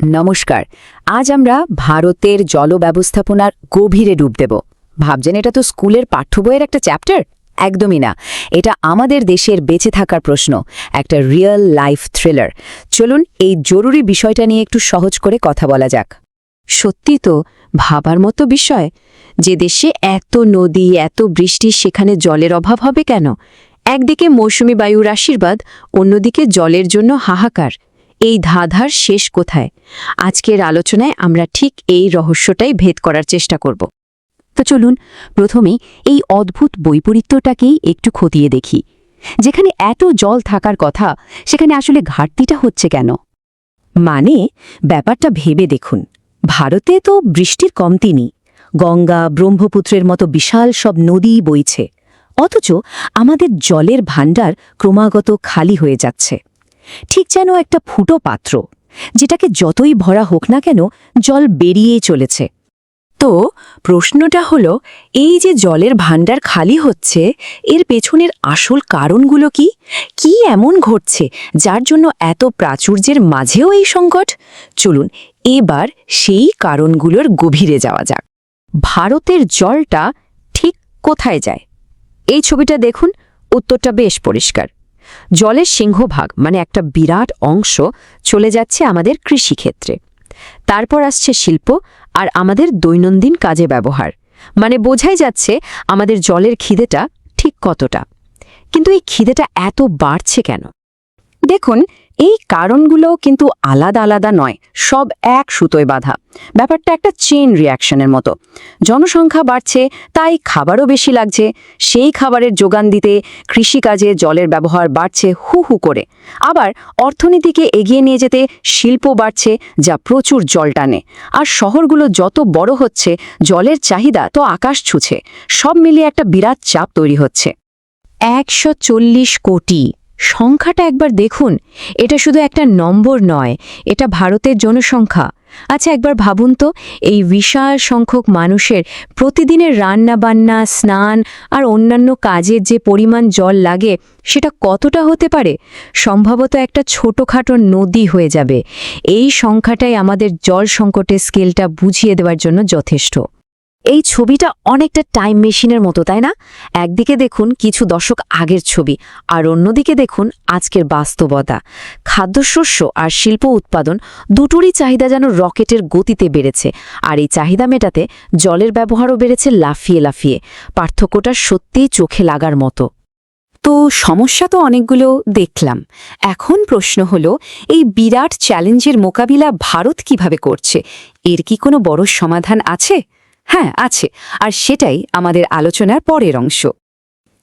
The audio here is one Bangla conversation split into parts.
নমস্কার। আজ আমরা ভারতের জল ব্যবস্থাপনার গভীরে ডুব দেব। ভাবছেন এটা তো স্কুলের পাঠ্য বইয়ের একটা চ্যাপ্টার? একদমই না। এটা আমাদের দেশের বেঁচে থাকার প্রশ্ন, একটা রিয়েল লাইফ থ্রিলার। চলুন এই জরুরি বিষয়টা নিয়ে একটু সহজ করে কথা বলা যাক। সত্যি তো ভাবার মতো বিষয়, যে দেশে এত নদী এত বৃষ্টি সেখানে জলের অভাব হবে কেন? একদিকে মৌসুমী বায়ুর আশীর্বাদ, অন্যদিকে জলের জন্য হাহাকার। এই ধাঁধার শেষ কোথায়? আজকের আলোচনায় আমরা ঠিক এই রহস্যটাই ভেদ করার চেষ্টা করব। তো চলুন প্রথমেই এই অদ্ভুত বৈপরীত্যটাকেই একটু খতিয়ে দেখি। যেখানে এত জল থাকার কথা, সেখানে আসলে ঘাটতিটা হচ্ছে কেন? মানে ব্যাপারটা ভেবে দেখুন, ভারতে তো বৃষ্টির কমতি নেই। গঙ্গা ব্রহ্মপুত্রের মতো বিশাল সব নদী বইছে, অথচ আমাদের জলের ভাণ্ডার ক্রমাগত খালি হয়ে যাচ্ছে। ঠিক যেন একটা ফুটো পাত্র, যেটাকে যতই ভরা হোক না কেন জল বেরিয়েই চলেছে। তো প্রশ্নটা হলো, এই যে জলের ভাণ্ডার খালি হচ্ছে, এর পেছনের আসল কারণগুলো কি? কি এমন ঘটছে যার জন্য এত প্রাচুর্যের মাঝেও এই সংকট? চলুন এবার সেই কারণগুলোর গভীরে যাওয়া যাক। ভারতের জলটা ঠিক কোথায় যায়? এই ছবিটা দেখুন, উত্তরটা বেশ পরিষ্কার। জলের সিংহভাগ, মানে একটা বিরাট অংশ, চলে যাচ্ছে আমাদের কৃষিক্ষেত্রে। তারপর আসছে শিল্প আর আমাদের দৈনন্দিন কাজে ব্যবহার। মানে বোঝাই যাচ্ছে আমাদের জলের খিদেটা ঠিক কতটা। কিন্তু এই খিদেটা এত বাড়ছে কেন? দেখুন, এই কারণগুলো কিন্তু আলাদা আলাদা নয়, সব এক সুতোয় বাঁধা। ব্যাপারটা একটা চেইন রিয়াকশনের মতো। জনসংখ্যা বাড়ছে, তাই খাবারও বেশি লাগছে। সেই খাবারের যোগান দিতে কৃষিকাজে জলের ব্যবহার বাড়ছে হু হু করে। আবার অর্থনীতিকে এগিয়ে নিয়ে যেতে শিল্প বাড়ছে, যা প্রচুর জল টানে। আর শহরগুলো যত বড় হচ্ছে, জলের চাহিদা তো আকাশ ছুঁছে। সব মিলিয়ে একটা বিরাট চাপ তৈরি হচ্ছে। 140 কোটি সংখ্যাটা একবার দেখুন। এটা শুধু একটা নম্বর নয়, এটা ভারতের জনসংখ্যা। আচ্ছা একবার ভাবুন তো, এই বিশাল সংখ্যক মানুষের প্রতিদিনের রান্নাবান্না, স্নান আর অন্যান্য কাজের যে পরিমাণ জল লাগে, সেটা কতটা হতে পারে? সম্ভবত একটা ছোটখাটো নদী হয়ে যাবে। এই সংখ্যাটাই আমাদের জল সংকটের স্কেলটা বুঝিয়ে দেওয়ার জন্য যথেষ্ট। এই ছবিটা অনেকটা টাইম মেশিনের মতো, তাই না? একদিকে দেখুন কিছু দশক আগের ছবি, আর অন্যদিকে দেখুন আজকের বাস্তবতা। খাদ্যশস্য আর শিল্প উৎপাদন দুটোরই চাহিদা যেন রকেটের গতিতে বেড়েছে, আর এই চাহিদা মেটাতে জলের ব্যবহারও বেড়েছে লাফিয়ে লাফিয়ে। পার্থক্যটা সত্যিই চোখে লাগার মতো। তো সমস্যা তো অনেকগুলো দেখলাম। এখন প্রশ্ন হলো, এই বিরাট চ্যালেঞ্জের মোকাবিলা ভারত কিভাবে করছে? এর কি কোনো বড় সমাধান আছে? হ্যাঁ আছে, আর সেটাই আমাদের আলোচনার পরের অংশ।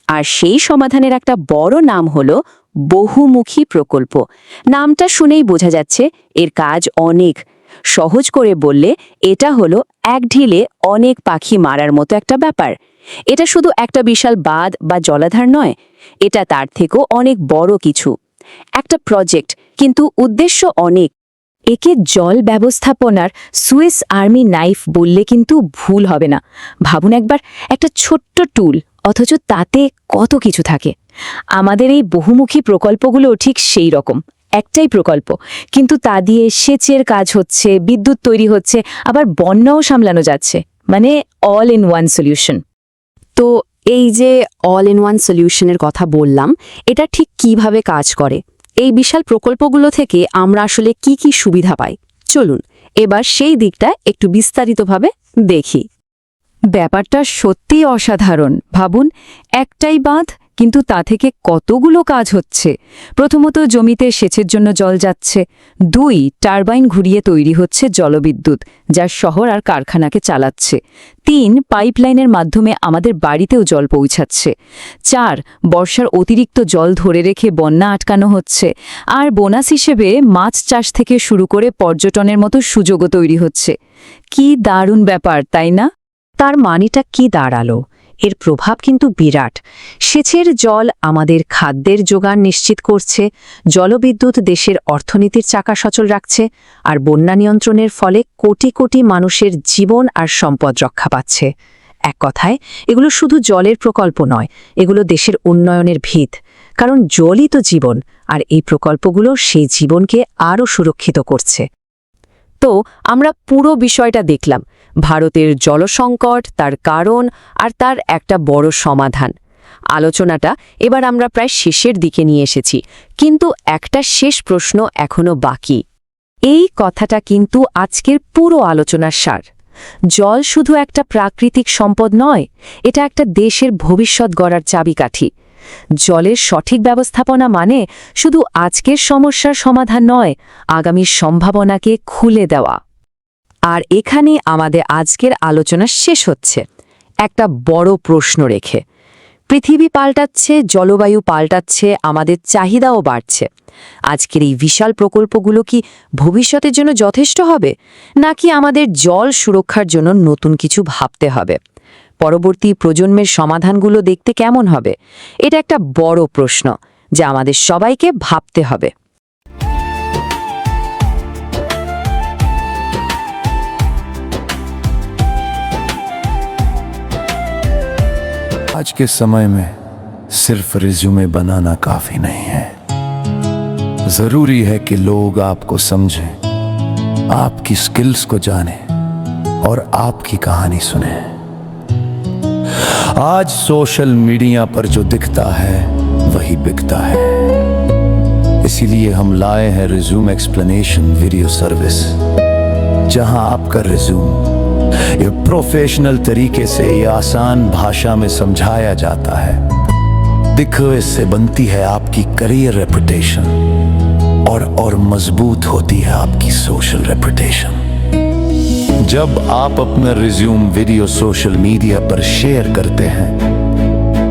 আর সেই সমাধানের একটা বড় নাম হলো বহুমুখী প্রকল্প। নামটা শুনেই বোঝা যাচ্ছে এর কাজ অনেক। সহজ করে বললে এটা হলো এক ঢিলে অনেক পাখি মারার মতো একটা ব্যাপার। এটা শুধু একটা বিশাল বাঁধ বা জলাধার নয়, এটা তার থেকেও অনেক বড় কিছু। একটা প্রজেক্ট, কিন্তু উদ্দেশ্য অনেক। একে জল ব্যবস্থাপনার সুয়েস আর্মি নাইফ বললে কিন্তু ভুল হবে না। ভাবুন একবার, একটা ছোট্ট টুল, অথচ তাতে কত কিছু থাকে। আমাদের এই বহুমুখী প্রকল্পগুলো ঠিক সেই রকম। একটাই প্রকল্প, কিন্তু তা দিয়ে সেচের কাজ হচ্ছে, বিদ্যুৎ তৈরি হচ্ছে, আবার বন্যাও সামলানো যাচ্ছে। মানে অল ইন ওয়ান সলিউশন। তো এই যে অল ইন ওয়ান সলিউশনের কথা বললাম, এটা ঠিক কিভাবে কাজ করে? এই বিশাল প্রকল্পগুলো থেকে আমরা আসলে কি কি সুবিধা পাই? চলুন এবার সেই দিকটা একটু বিস্তারিতভাবে দেখি। ব্যাপারটা সত্যিই অসাধারণ। ভাবুন, একটাই বাঁধ, কিন্তু তা থেকে কতগুলো কাজ হচ্ছে। প্রথমত জমিতে সেচের জন্য জল যাচ্ছে। 2, টারবাইন ঘুরিয়ে তৈরি হচ্ছে জলবিদ্যুৎ, যা শহর আর কারখানাকে চালাচ্ছে। 3, পাইপলাইনের মাধ্যমে আমাদের বাড়িতেও জল পৌঁছাচ্ছে। 4, বর্ষার অতিরিক্ত জল ধরে রেখে বন্যা আটকানো হচ্ছে। আর বোনাস হিসেবে মাছ চাষ থেকে শুরু করে পর্যটনের মতো সুযোগও তৈরি হচ্ছে। কি দারুণ ব্যাপার, তাই না? তার মানেটা কি দাঁড়ালো? এর প্রভাব কিন্তু বিরাট। সেচের জল আমাদের খাদ্যের যোগান নিশ্চিত করছে, জলবিদ্যুৎ দেশের অর্থনীতির চাকা সচল রাখছে, আর বন্যা নিয়ন্ত্রণের ফলে কোটি কোটি মানুষের জীবন আর সম্পদ রক্ষা পাচ্ছে। এক কথায়, এগুলো শুধু জলের প্রকল্প নয়, এগুলো দেশের উন্নয়নের ভিত। কারণ জলই তো জীবন, আর এই প্রকল্পগুলো সেই জীবনকে আরও সুরক্ষিত করছে। তো আমরা পুরো বিষয়টা দেখলাম, ভারতের জলসংকট, তার কারণ আর তার একটা বড় সমাধান। আলোচনাটা এবার আমরা প্রায় শেষের দিকে নিয়ে এসেছি, কিন্তু একটা শেষ প্রশ্ন এখনো বাকি। এই কথাটা কিন্তু আজকের পুরো আলোচনার সার। জল শুধু একটা প্রাকৃতিক সম্পদ নয়, এটা একটা দেশের ভবিষ্যৎ গড়ার চাবিকাঠি। জলের সঠিক ব্যবস্থাপনা মানে শুধু আজকের সমস্যার সমাধান নয়, আগামীর সম্ভাবনাকে খুলে দেওয়া। আর এখানে আমাদের আজকের আলোচনা শেষ হচ্ছে একটা বড় প্রশ্ন রেখে। পৃথিবী পাল্টাচ্ছে, জলবায়ু পাল্টাচ্ছে, আমাদের চাহিদাও বাড়ছে। আজকের এই বিশাল প্রকল্পগুলো কি ভবিষ্যতের জন্য যথেষ্ট হবে, নাকি আমাদের জল সুরক্ষার জন্য নতুন কিছু ভাবতে হবে? পরবর্তী প্রজন্মের সমাধানগুলো দেখতে কেমন হবে? এটা একটা বড় প্রশ্ন যা আমাদের সবাইকে ভাবতে হবে। आज के समय में सिर्फ रिज्यूमे बनाना काफी नहीं है। जरूरी है कि लोग आपको समझें, आपकी स्किल्स को जानें और आपकी कहानी सुने। आज सोशल मीडिया पर जो दिखता है वही बिकता है। इसीलिए हम लाए हैं रिज्यूम एक्सप्लेनेशन वीडियो सर्विस, जहां आपका रिज्यूम ये प्रोफेशनल तरीके से ये आसान भाषा में समझाया जाता है। देखो, इससे बनती है आपकी करियर रेपुटेशन और मजबूत होती है आपकी सोशल रेपुटेशन। जब आप अपना रिज्यूम वीडियो सोशल मीडिया पर शेयर करते हैं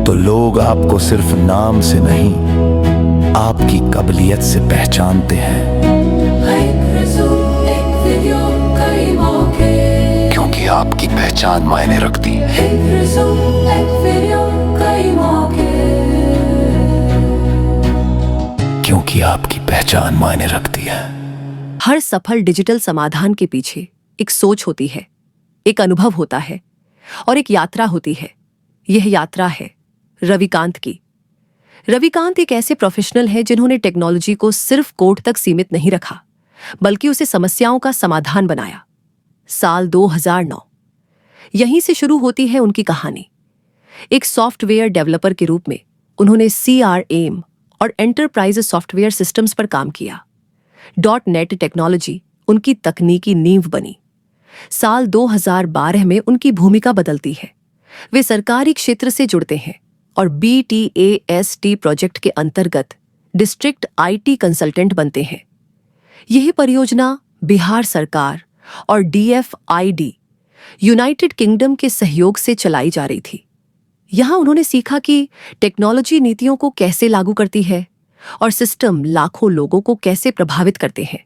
तो लोग आपको सिर्फ नाम से नहीं, आपकी काबिलियत से पहचानते हैं। क्योंकि आपकी पहचान मायने रखती है। क्योंकि आपकी पहचान मायने रखती है। हर सफल डिजिटल समाधान के पीछे एक सोच होती है, एक अनुभव होता है और एक यात्रा होती है। यह यात्रा है रविकांत की। रविकांत एक ऐसे प्रोफेशनल हैं जिन्होंने टेक्नोलॉजी को सिर्फ कोड तक सीमित नहीं रखा, बल्कि उसे समस्याओं का समाधान बनाया। साल 2009 यहीं से शुरू होती है उनकी कहानी। एक सॉफ्टवेयर डेवलपर के रूप में उन्होंने CRM और एंटरप्राइज सॉफ्टवेयर सिस्टम्स पर काम किया। .NET टेक्नोलॉजी उनकी तकनीकी नींव बनी। साल 2012 में उनकी भूमिका बदलती है। वे सरकारी क्षेत्र से जुड़ते हैं और BTAST प्रोजेक्ट के अंतर्गत डिस्ट्रिक्ट IT कंसल्टेंट बनते हैं। यह परियोजना बिहार सरकार और DFID यूनाइटेड किंगडम के सहयोग से चलाई जा रही थी। यहां उन्होंने सीखा कि टेक्नोलॉजी नीतियों को कैसे लागू करती है और सिस्टम लाखों लोगों को कैसे प्रभावित करते हैं।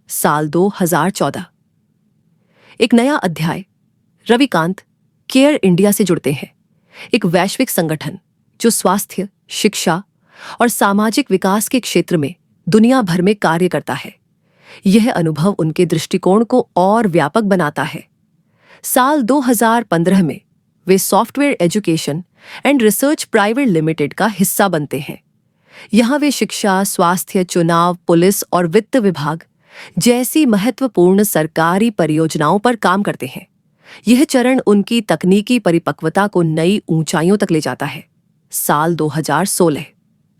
साल 2014 एक नया अध्याय। रविकांत केयर इंडिया से जुड़ते हैं, एक वैश्विक संगठन जो स्वास्थ्य, शिक्षा और सामाजिक विकास के क्षेत्र में दुनिया भर में कार्य करता है। यह अनुभव उनके दृष्टिकोण को और व्यापक बनाता है। साल 2015 में वे software education and research private limited का हिस्सा बनते हैं। यहां वे शिक्षा, स्वास्थ्य, चुनाव, पुलिस और वित्त विभाग जैसी महत्वपूर्ण सरकारी परियोजनाओं पर काम करते हैं। यह चरण उनकी तकनीकी परिपक्वता को नई ऊंचाइयों तक ले जाता है। साल 2016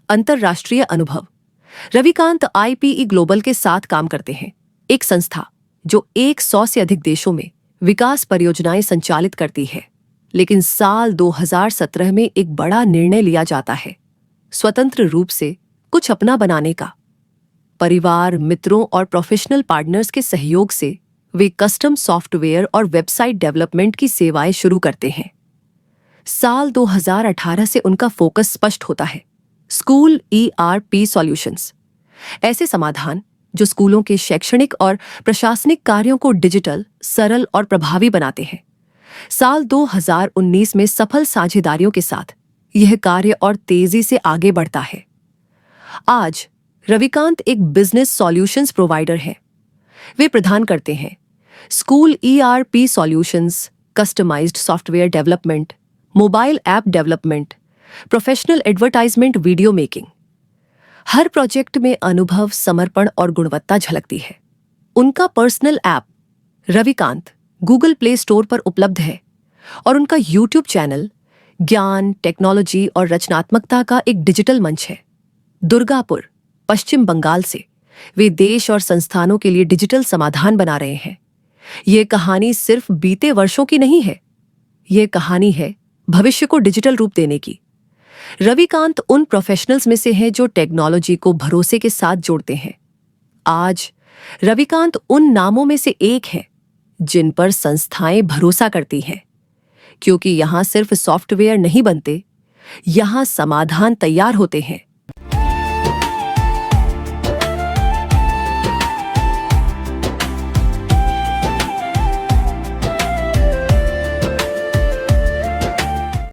अंतर्राष्ट्रीय अनुभव। रविकांत IPE ग्लोबल के साथ काम करते हैं, एक संस्था जो 100 से अधिक देशों में विकास परियोजनाएं संचालित करती है। लेकिन साल 2017 में एक बड़ा निर्णय लिया जाता है, स्वतंत्र रूप से कुछ अपना बनाने का। परिवार, मित्रों और प्रोफेशनल पार्टनर्स के सहयोग से वे कस्टम सॉफ्टवेयर और वेबसाइट डेवलपमेंट की सेवाएं शुरू करते हैं। साल 2018 से उनका फोकस स्पष्ट होता है, स्कूल ERP सॉल्यूशंस, ऐसे समाधान जो स्कूलों के शैक्षणिक और प्रशासनिक कार्यों को डिजिटल, सरल और प्रभावी बनाते हैं। साल 2019 में सफल साझेदारियों के साथ यह कार्य और तेजी से आगे बढ़ता है। आज रविकांत एक बिजनेस सॉल्यूशंस प्रोवाइडर हैं। वे प्रदान करते हैं school ERP solutions, customized software development, mobile app development, professional advertisement, video making. हर प्रोजेक्ट में अनुभव, समर्पण और गुणवत्ता झलकती है। उनका personal app Ravikant Google Play Store पर उपलब्ध है और उनका यूट्यूब चैनल ज्ञान, टेक्नोलॉजी और रचनात्मकता का एक डिजिटल मंच है। दुर्गापुर, पश्चिम बंगाल से वे देश और संस्थानों के लिए डिजिटल समाधान बना रहे हैं। ये कहानी सिर्फ बीते वर्षों की नहीं है, ये कहानी है भविष्य को डिजिटल रूप देने की। रविकांत उन प्रोफेशनल्स में से हैं जो टेक्नोलॉजी को भरोसे के साथ जोड़ते हैं। आज रविकांत उन नामों में से एक है जिन पर संस्थाएं भरोसा करती हैं, क्योंकि यहां सिर्फ सॉफ्टवेयर नहीं बनते, यहां समाधान तैयार होते हैं।